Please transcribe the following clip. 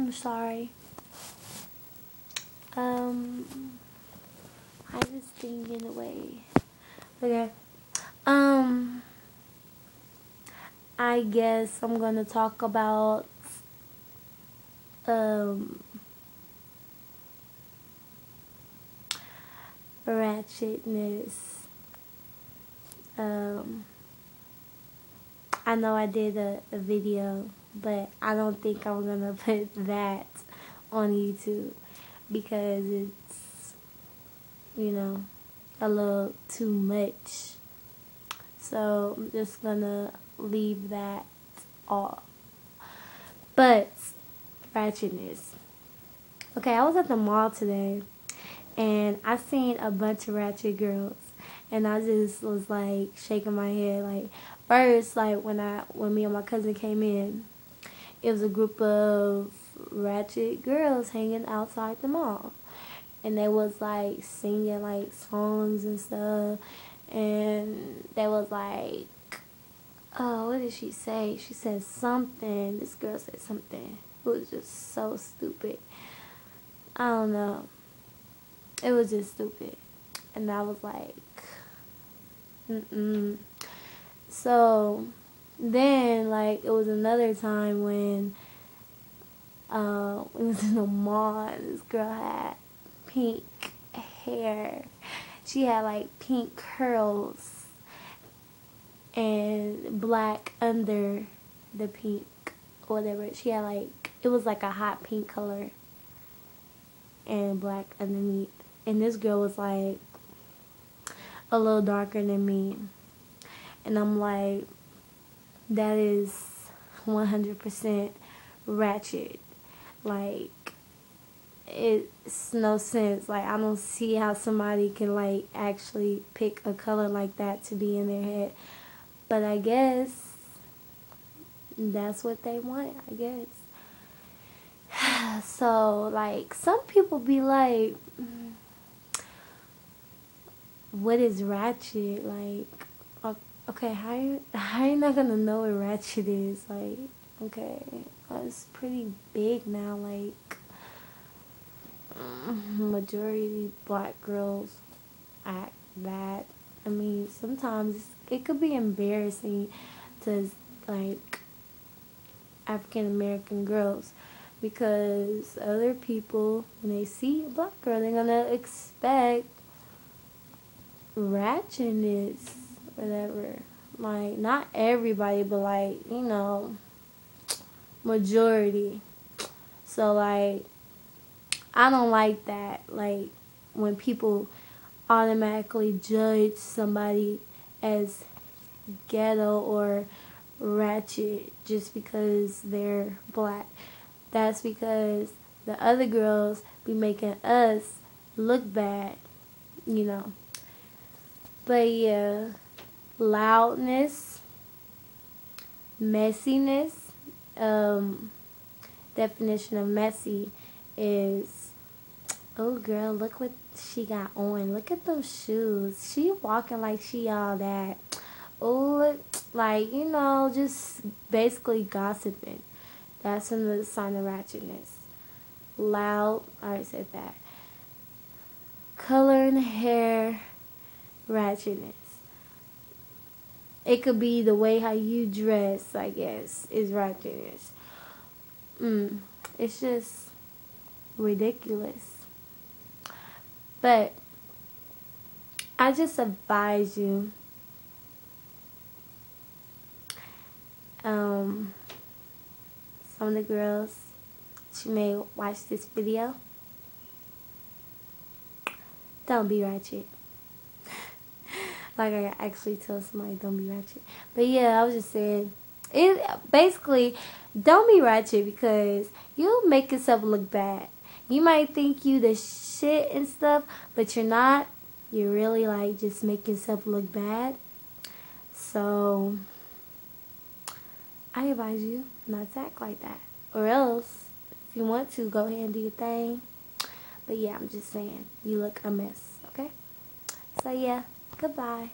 I'm sorry. I was thinking away. Okay. I guess I'm gonna talk about ratchetness. I know I did a video, but I don't think I'm gonna put that on YouTube because it's, you know, a little too much. So I'm just gonna leave that off. But ratchetness. Okay, I was at the mall today and I seen a bunch of ratchet girls, and I just was like shaking my head. Like first, like when me and my cousin came in, it was a group of ratchet girls hanging outside the mall, and they was like singing like songs and stuff, and they was like, oh, what did she say? She said something. This girl said something. It was just so stupid. I don't know. It was just stupid. And I was like, So then, like, it was another time when we was in the mall and this girl had pink hair. She had like pink curls and black under the pink, whatever. She had like, it was like a hot pink color and black underneath. And this girl was like a little darker than me. And I'm like, that is 100% ratchet. Like, it's no sense. Like, I don't see how somebody can like actually pick a color like that to be in their head. But I guess that's what they want, I guess. So, like, some people be like, what is ratchet? Like, okay, how you not gonna know what ratchet is? Like, okay, it's pretty big now. Like, majority black girls act that. I mean, sometimes it could be embarrassing to like African American girls, because other people, when they see a black girl, they're gonna expect ratchetness, whatever. Like, not everybody, but like, you know, majority. So like, I don't like that. Like, when people automatically judge somebody as ghetto or ratchet just because they're black. That's because the other girls be making us look bad, you know. But yeah, loudness, messiness. Definition of messy is, oh girl, look what she got on. Look at those shoes. She walking like she all that. Oh, like, you know, just basically gossiping. That's another sign of ratchetness. Loud, I already said that. Color in the hair, ratchetness. It could be the way how you dress, I guess, is ratchetness. It's just ridiculous. But I just advise you, some of the girls, you may watch this video, don't be ratchet. Like, I actually tell somebody, don't be ratchet. But yeah, I was just saying, basically, don't be ratchet, because you'll make yourself look bad. You might think you the shit and stuff, but you're not. You're really like just making yourself look bad. So I advise you not to act like that. Or else, if you want to, go ahead and do your thing. But yeah, I'm just saying, you look a mess, okay? So yeah, goodbye.